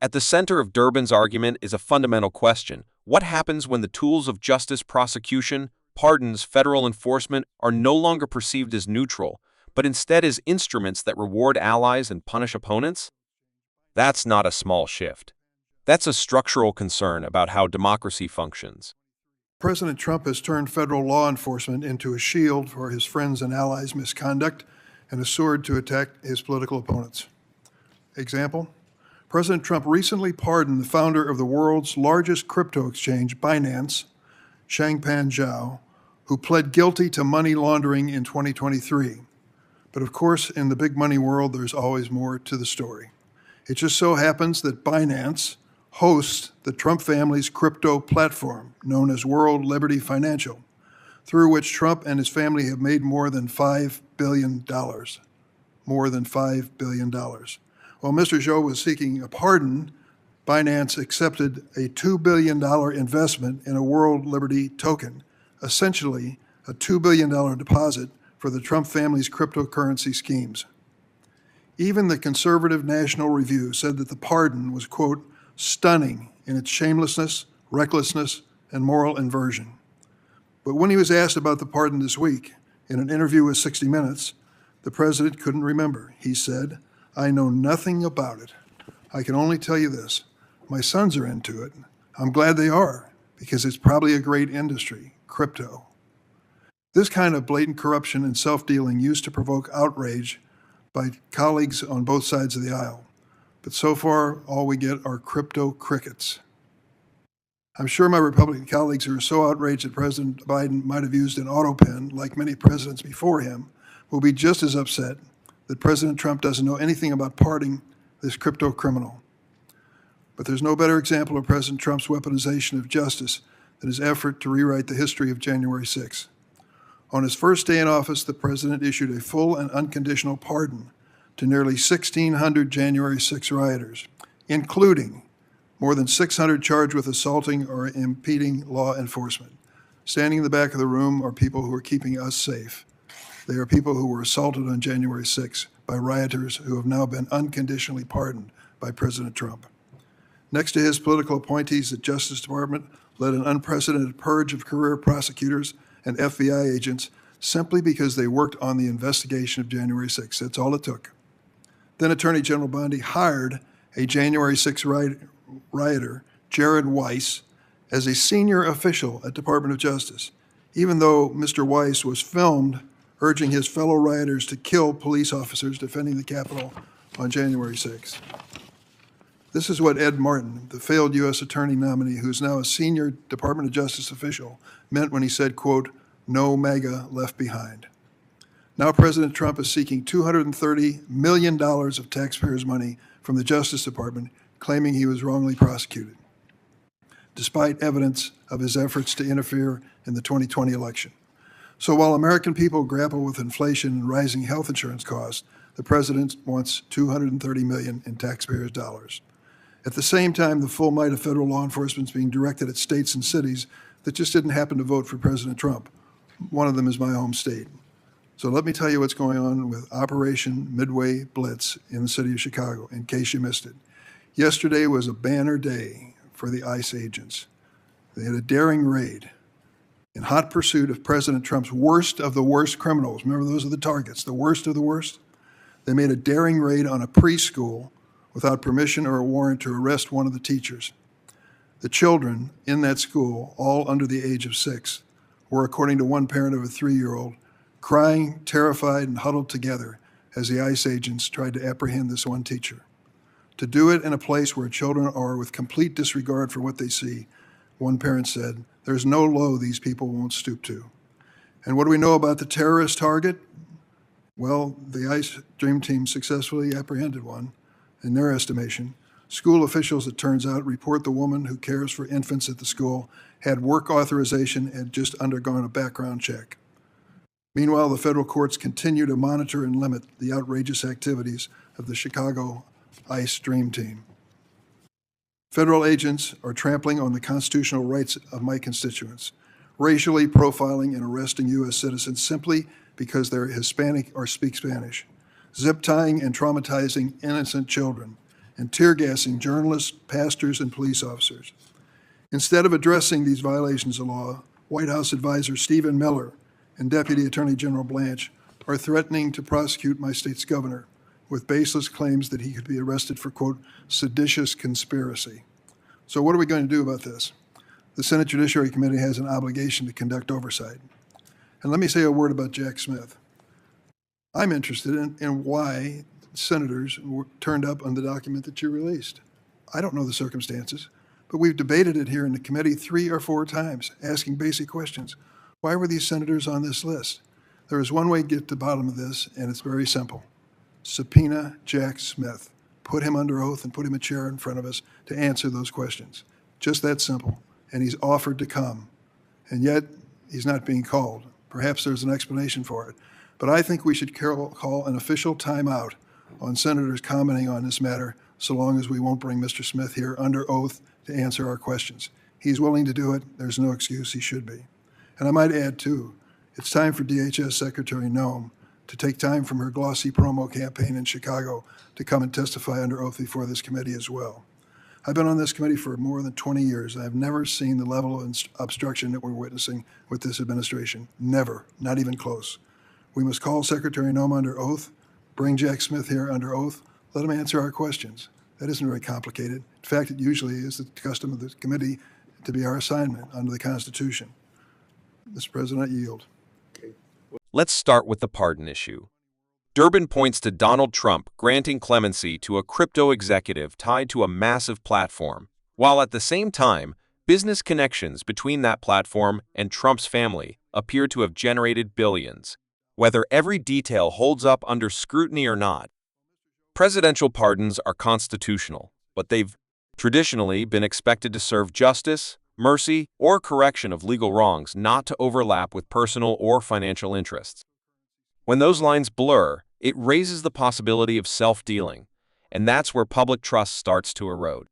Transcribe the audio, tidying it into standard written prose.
At the center of Durbin's argument is a fundamental question. What happens when the tools of justice, prosecution, pardons, federal enforcement are no longer perceived as neutral, but instead as instruments that reward allies and punish opponents? That's not a small shift. That's a structural concern about how democracy functions. President Trump has turned federal law enforcement into a shield for his friends' and allies' misconduct and a sword to attack his political opponents. Example, President Trump recently pardoned the founder of the world's largest crypto exchange, Binance, Changpeng Zhao, who pled guilty to money laundering in 2023. But of course, in the big money world, there's always more to the story. It just so happens that Binance hosts the Trump family's crypto platform, known as World Liberty Financial, through which Trump and his family have made more than $5 billion. More than $5 billion. While Mr. Zhou was seeking a pardon, Binance accepted a $2 billion investment in a World Liberty token, essentially a $2 billion deposit for the Trump family's cryptocurrency schemes. Even the conservative National Review said that the pardon was, quote, stunning in its shamelessness, recklessness, and moral inversion. But when he was asked about the pardon this week, in an interview with 60 Minutes, the president couldn't remember. He said, "I know nothing about it. I can only tell you this. My sons are into it. I'm glad they are, because it's probably a great industry, crypto." This kind of blatant corruption and self-dealing used to provoke outrage by colleagues on both sides of the aisle. But so far, all we get are crypto crickets. I'm sure my Republican colleagues who are so outraged that President Biden might have used an auto pen, like many presidents before him, will be just as upset that President Trump doesn't know anything about pardoning this crypto criminal. But there's no better example of President Trump's weaponization of justice than his effort to rewrite the history of January 6th. On his first day in office, the president issued a full and unconditional pardon to nearly 1,600 January 6 rioters, including more than 600 charged with assaulting or impeding law enforcement. Standing in the back of the room are people who are keeping us safe. They are people who were assaulted on January 6 by rioters who have now been unconditionally pardoned by President Trump. Next to his political appointees, the Justice Department led an unprecedented purge of career prosecutors and FBI agents simply because they worked on the investigation of January 6. That's all it took. Then Attorney General Bondi hired a January 6 rioter, Jared Weiss, as a senior official at Department of Justice, even though Mr. Weiss was filmed urging his fellow rioters to kill police officers defending the Capitol on January 6. This is what Ed Martin, the failed U.S. Attorney nominee who is now a senior Department of Justice official, meant when he said, quote, "No MAGA left behind." Now President Trump is seeking $230 million of taxpayers' money from the Justice Department, claiming he was wrongly prosecuted, despite evidence of his efforts to interfere in the 2020 election. So while American people grapple with inflation and rising health insurance costs, the president wants $230 million in taxpayers' dollars. At the same time, the full might of federal law enforcement is being directed at states and cities that just didn't happen to vote for President Trump. One of them is my home state. So let me tell you what's going on with Operation Midway Blitz in the city of Chicago, in case you missed it. Yesterday was a banner day for the ICE agents. They had a daring raid in hot pursuit of President Trump's worst of the worst criminals. Remember, those are the targets, the worst of the worst? They made a daring raid on a preschool without permission or a warrant to arrest one of the teachers. The children in that school, all under the age of 6, were, according to one parent of a 3-year-old, crying, terrified, and huddled together as the ICE agents tried to apprehend this one teacher. To do it in a place where children are with complete disregard for what they see, one parent said, "There's no low these people won't stoop to." And what do we know about the terrorist target? Well, the ICE Dream Team successfully apprehended one. In their estimation, school officials, it turns out, report the woman who cares for infants at the school had work authorization and just undergone a background check. Meanwhile, the federal courts continue to monitor and limit the outrageous activities of the Chicago ICE Dream Team. Federal agents are trampling on the constitutional rights of my constituents, racially profiling and arresting U.S. citizens simply because they're Hispanic or speak Spanish, zip tying and traumatizing innocent children, and tear gassing journalists, pastors, and police officers. Instead of addressing these violations of law, White House advisor Stephen Miller and Deputy Attorney General Blanche are threatening to prosecute my state's governor with baseless claims that he could be arrested for, quote, seditious conspiracy. So what are we going to do about this? The Senate Judiciary Committee has an obligation to conduct oversight. And let me say a word about Jack Smith. I'm interested in why senators turned up on the document that you released. I don't know the circumstances, but we've debated it here in the committee 3 or 4 times, asking basic questions. Why were these senators on this list? There is one way to get to the bottom of this, and it's very simple. Subpoena Jack Smith. Put him under oath and put him a chair in front of us to answer those questions. Just that simple. And he's offered to come. And yet, he's not being called. Perhaps there's an explanation for it. But I think we should call an official timeout on senators commenting on this matter, so long as we won't bring Mr. Smith here under oath to answer our questions. He's willing to do it. There's no excuse he should be. And I might add, too, it's time for DHS Secretary Noem to take time from her glossy promo campaign in Chicago to come and testify under oath before this committee as well. I've been on this committee for more than 20 years. I've never seen the level of obstruction that we're witnessing with this administration. Never, not even close. We must call Secretary Noem under oath, bring Jack Smith here under oath, let him answer our questions. That isn't very complicated. In fact, it usually is the custom of the committee to be our assignment under the Constitution. Mr. President, I yield. Let's start with the pardon issue. Durbin points to Donald Trump granting clemency to a crypto executive tied to a massive platform, while at the same time, business connections between that platform and Trump's family appear to have generated billions. Whether every detail holds up under scrutiny or not, presidential pardons are constitutional, but they've traditionally been expected to serve justice, mercy, or correction of legal wrongs, not to overlap with personal or financial interests. When those lines blur, it raises the possibility of self-dealing, and that's where public trust starts to erode.